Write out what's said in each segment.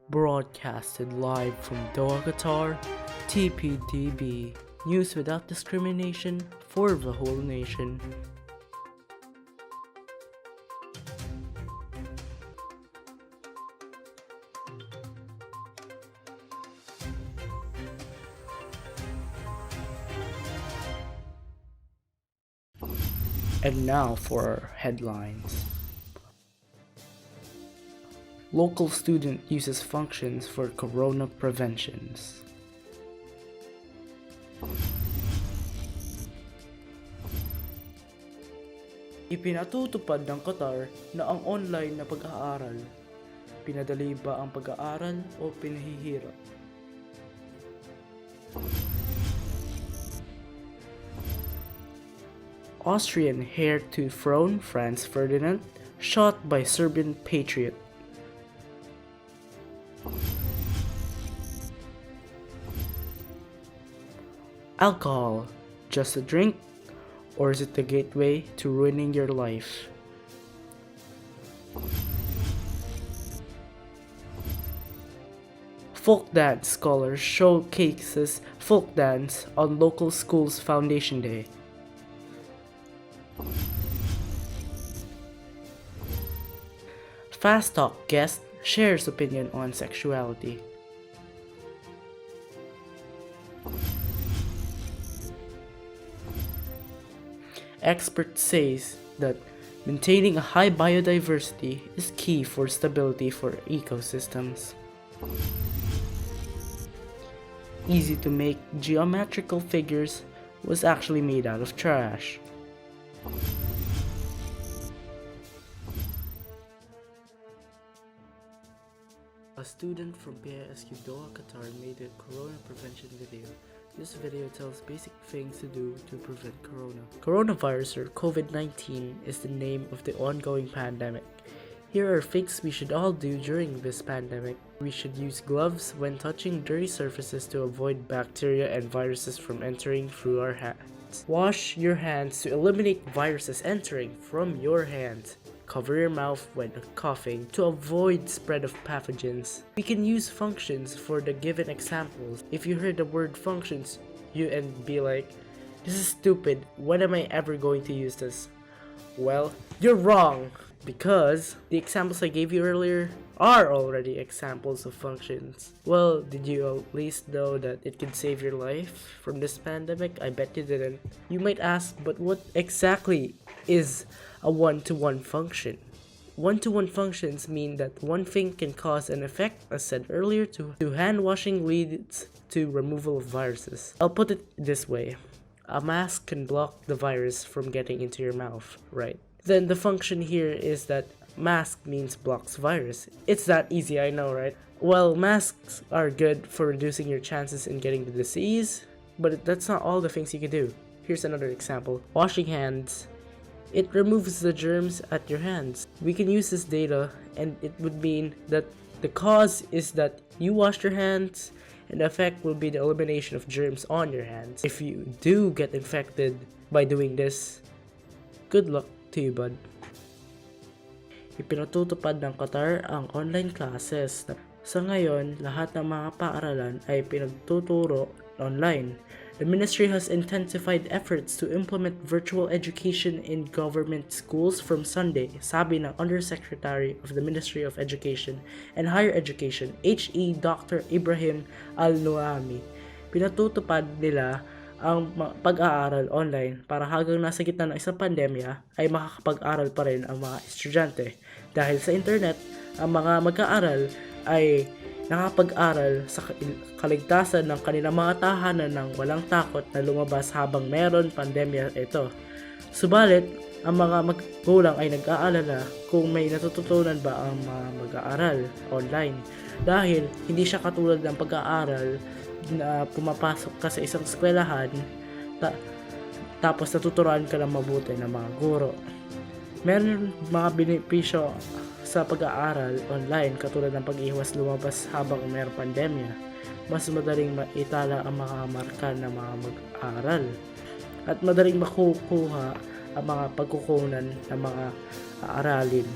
Broadcasted live from Doha, Qatar, TPTB, news without discrimination for the whole nation. And now for our headlines. Local student uses functions for corona preventions. Ipinatutupad ng Qatar na ang online na pag-aaral. Pinadali ba ang pag-aaral o pinahihirap? Austrian heir to throne Franz Ferdinand shot by Serbian patriot. Alcohol, just a drink, or is it the gateway to ruining your life? Folk dance scholars showcases folk dance on local schools Foundation Day. Fast Talk guest shares opinion on sexuality. Expert says that maintaining a high biodiversity is key for stability for ecosystems. Easy to make geometrical figures was actually made out of trash. A student from PISQ Doha, Qatar made a corona prevention video. This video tells basic things to do to prevent corona. Coronavirus or COVID-19 is the name of the ongoing pandemic. Here are things we should all do during this pandemic. We should use gloves when touching dirty surfaces to avoid bacteria and viruses from entering through our hands. Wash your hands to eliminate viruses entering from your hands. Cover your mouth when coughing to avoid spread of pathogens. We can use functions for the given examples. If you heard the word functions, you and be like, this is stupid, when am I ever going to use this? Well, you're wrong, because the examples I gave you earlier are already examples of functions. Well, did you at least know that it could save your life from this pandemic? I bet you didn't. You might ask, but what exactly is a one-to-one function? One-to-one functions mean that one thing can cause an effect, as said earlier, to hand washing leads to removal of viruses. I'll put it this way. A mask can block the virus from getting into your mouth, right? Then the function here is that mask means blocks virus. It's that easy, I know, right? Well, masks are good for reducing your chances in getting the disease, but that's not all the things you can do. Here's another example. Washing hands. It removes the germs at your hands. We can use this data, and it would mean that the cause is that you washed your hands, and the effect will be the elimination of germs on your hands. If you do get infected by doing this, good luck to you, bud. Ipinatutupad ng Qatar ang online classes. Sa ngayon, lahat ng mga paaralan ay pinagtuturo online. The ministry has intensified efforts to implement virtual education in government schools from Sunday, sabi ng Undersecretary of the Ministry of Education and Higher Education, H.E. Dr. Ibrahim Al-Nuami. Pinatutupad nila ang pag-aaral online para hanggang nasa gitna ng isang pandemya ay makakapag-aral pa rin ang mga estudyante. Dahil sa internet, ang mga mag-aaral ay nakapag-aral sa kaligtasan ng kanilang mga tahanan ng walang takot na lumabas habang meron pandemya ito. Subalit, ang mga magulang ay nag-aalala kung may natututunan ba ang mga mag-aaral online dahil hindi siya katulad ng pag-aaral na pumapasok ka sa isang eskwelahan tapos natuturuan ka lang mabuti ng mga guro. Meron mga benepisyo sa pag-aaral online katulad ng pag-iwas lumabas habang mayroong pandemya. Mas madaling maitala ang mga marka ng mga mag-aaral at madaling makukuha ang mga pagkukunan ng mga aaralin.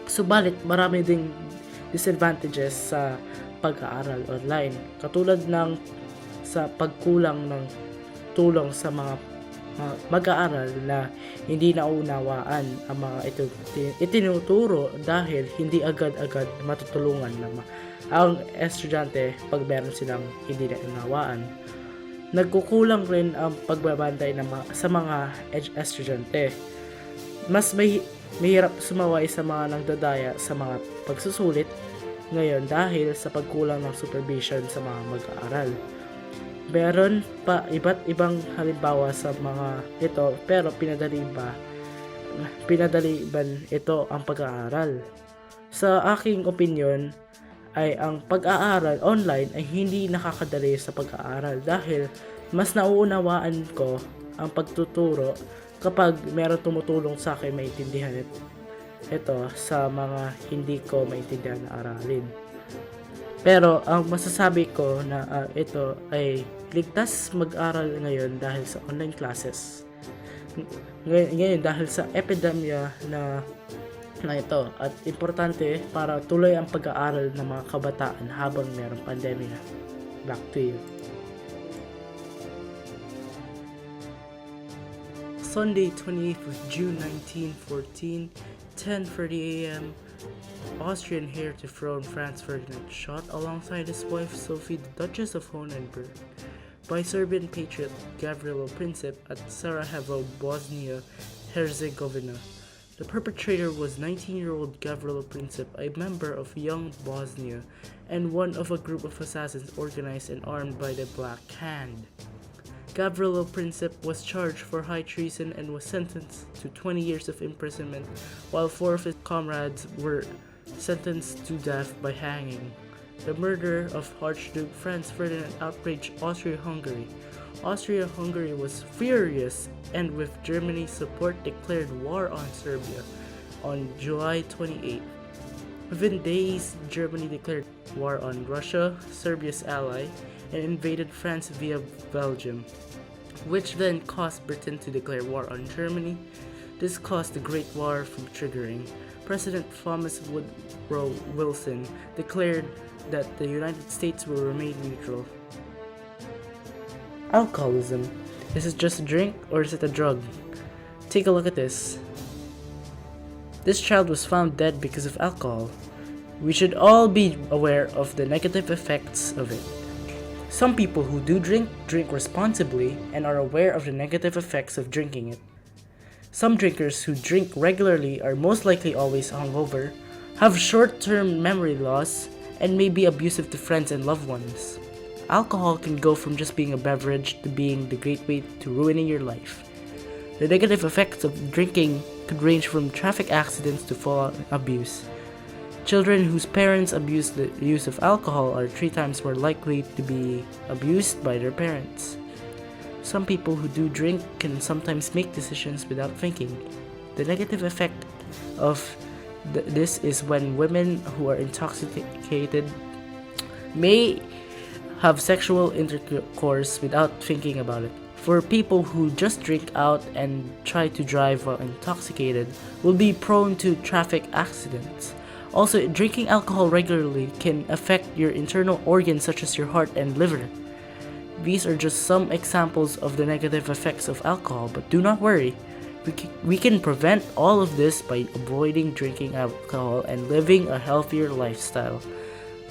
Subalit marami ding disadvantages sa pag-aaral online, katulad ng sa pagkulang ng tulong sa mga mag-aaral na hindi naunawaan ang mga itinuturo dahil hindi agad-agad matutulungan ang estudyante pag meron silang hindi naunawaan. Nagkukulang rin ang pagbabantay sa mga estudyante. Mas mahirap sumaway sa mga nagdadaya sa mga pagsusulit ngayon dahil sa pagkulang ng supervision sa mga mag-aaral. Meron pa iba't ibang halimbawa sa mga ito, pero pinadali ba ito ang pag-aaral? Sa aking opinyon ay ang pag-aaral online ay hindi nakakadali sa pag-aaral dahil mas nauunawaan ko ang pagtuturo kapag meron tumutulong sa akin maintindihan ito sa mga hindi ko maintindihan na aralin. Pero ang masasabi ko na ito ay ligtas mag-aral ngayon dahil sa online classes. Ngayon dahil sa epidemya na ito, at importante para tuloy ang pag-aaral ng mga kabataan habang mayroong pandemya. Back to you. Sunday, 28th of June 1914, 10:30 a.m. Austrian heir to throne Franz Ferdinand shot alongside his wife Sophie, the Duchess of Hohenberg, by Serbian patriot Gavrilo Princip at Sarajevo, Bosnia-Herzegovina. The perpetrator was 19-year-old Gavrilo Princip, a member of Young Bosnia, and one of a group of assassins organized and armed by the Black Hand. Gavrilo Princip was charged for high treason and was sentenced to 20 years of imprisonment, while 4 of his comrades were sentenced to death by hanging. The murder of Archduke Franz Ferdinand outraged Austria-Hungary. Austria-Hungary was furious and with Germany's support declared war on Serbia on July 28. Within days, Germany declared war on Russia, Serbia's ally, and invaded France via Belgium, which then caused Britain to declare war on Germany. This caused the Great War from triggering. President Thomas Woodrow Wilson declared that the United States will remain neutral. Alcoholism. Is it just a drink or is it a drug? Take a look at this. This child was found dead because of alcohol. We should all be aware of the negative effects of it. Some people who do drink responsibly and are aware of the negative effects of drinking it. Some drinkers who drink regularly are most likely always hungover, have short-term memory loss, and may be abusive to friends and loved ones. Alcohol can go from just being a beverage to being the gateway to ruining your life. The negative effects of drinking could range from traffic accidents to full-on abuse. Children whose parents abuse the use of alcohol are 3 times more likely to be abused by their parents. Some people who do drink can sometimes make decisions without thinking. The negative effect of this is when women who are intoxicated may have sexual intercourse without thinking about it. For people who just drink out and try to drive while intoxicated will be prone to traffic accidents. Also, drinking alcohol regularly can affect your internal organs such as your heart and liver. These are just some examples of the negative effects of alcohol, but do not worry. We can prevent all of this by avoiding drinking alcohol and living a healthier lifestyle.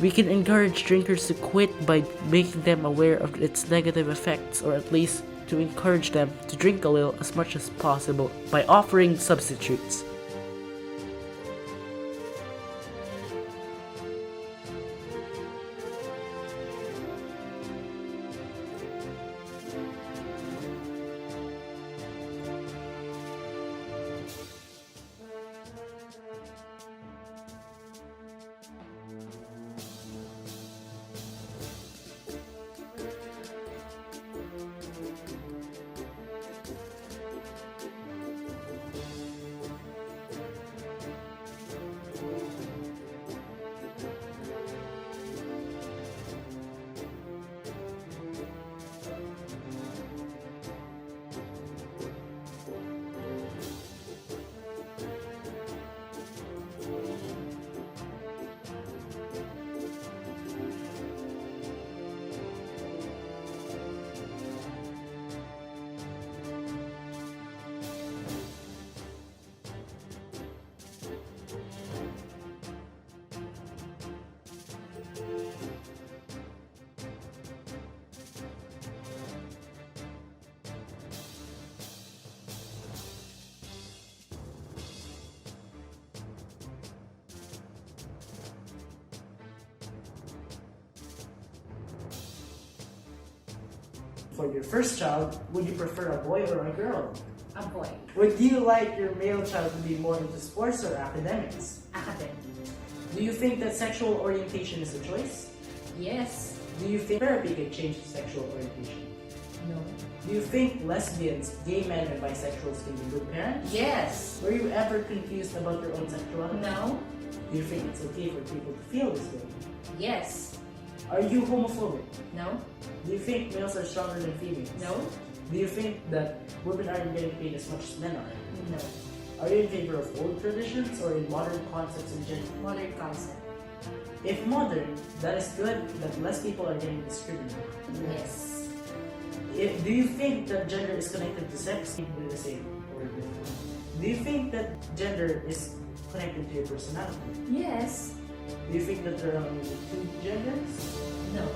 We can encourage drinkers to quit by making them aware of its negative effects, or at least to encourage them to drink a little as much as possible by offering substitutes. For your first child, would you prefer a boy or a girl? A boy. Would you like your male child to be more into sports or academics? Academic. Do you think that sexual orientation is a choice? Yes. Do you think therapy can change sexual orientation? No. Do you think lesbians, gay men, and bisexuals can be good parents? Yes. Were you ever confused about your own sexuality? No. Do you think it's okay for people to feel this way? Yes. Are you homophobic? No. Do you think males are stronger than females? No. Do you think that women aren't getting paid as much as men are? No. Are you in favor of old traditions or in modern concepts in general? Modern concept. If modern, that is good that less people are getting discriminated. Yes. Do you think that gender is connected to sex? They're the same or different. Do you think that gender is connected to your personality? Yes. Do you think that there are only two genders? No.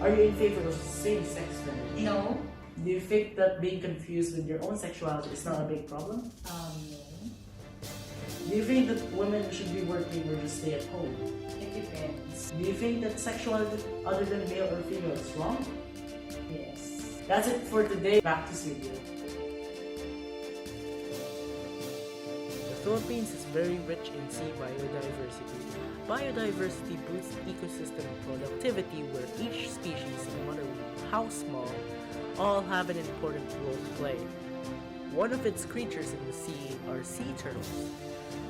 Are you in favor of same-sex marriage? No. Do you think that being confused with your own sexuality is not a big problem? No. Do you think that women should be working or just stay at home? It depends. Do you think that sexuality other than male or female is wrong? Yes. That's it for today. Back to studio. The Philippines is very rich in sea biodiversity. Biodiversity boosts ecosystem productivity where each species, no matter how small, all have an important role to play. One of its creatures in the sea are sea turtles.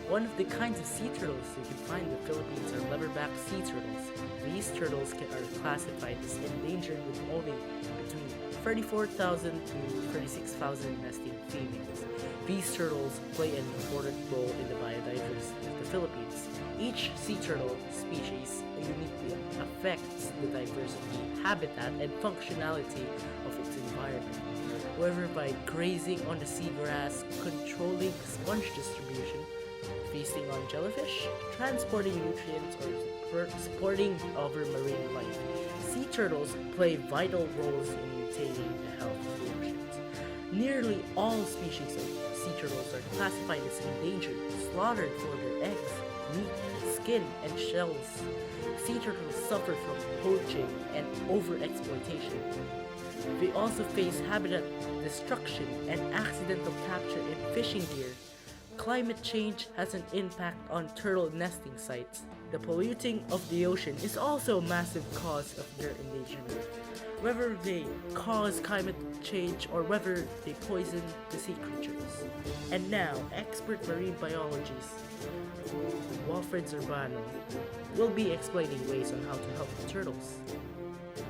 One of the kinds of sea turtles you can find in the Philippines are leatherback sea turtles. These turtles are classified as endangered with only between 34,000 to 36,000 nesting females. These turtles play an important role in the biodiversity of the Philippines. Each sea turtle species uniquely affects the diversity, habitat, and functionality of its environment, whether by grazing on the seagrass, controlling sponge distribution, feasting on jellyfish, transporting nutrients, or supporting other marine life. Sea turtles play vital roles in maintaining the health of the oceans. Nearly all species of sea turtles are classified as endangered, slaughtered for their eggs, meat, skin, and shells. Sea turtles suffer from poaching and overexploitation. They also face habitat destruction and accidental capture in fishing gear. Climate change has an impact on turtle nesting sites. The polluting of the ocean is also a massive cause of their endangerment. Whether they cause climate change or whether they poison the sea creatures. And now, expert marine biologist Zurbano will be explaining ways on how to help the turtles.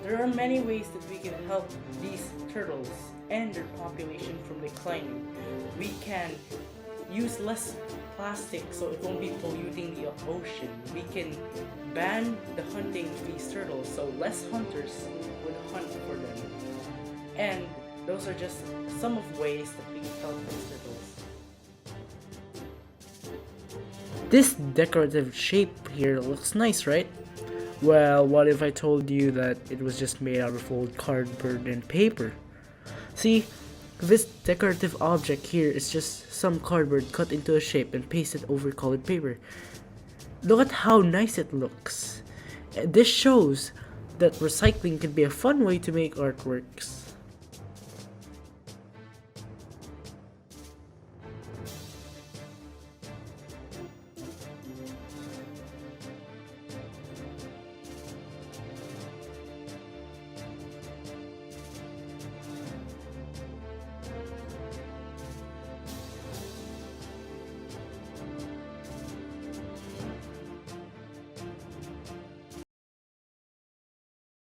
There are many ways that we can help these turtles and their population from declining. We can use less plastic so it won't be polluting the ocean. We can ban the hunting of these turtles so less hunters would hunt for them. And those are just some of ways that we can help these turtles. This decorative shape here looks nice, right? Well, what if I told you that it was just made out of old cardboard and paper? See, this decorative object here is just some cardboard cut into a shape and pasted over colored paper. Look at how nice it looks. This shows that recycling can be a fun way to make artworks.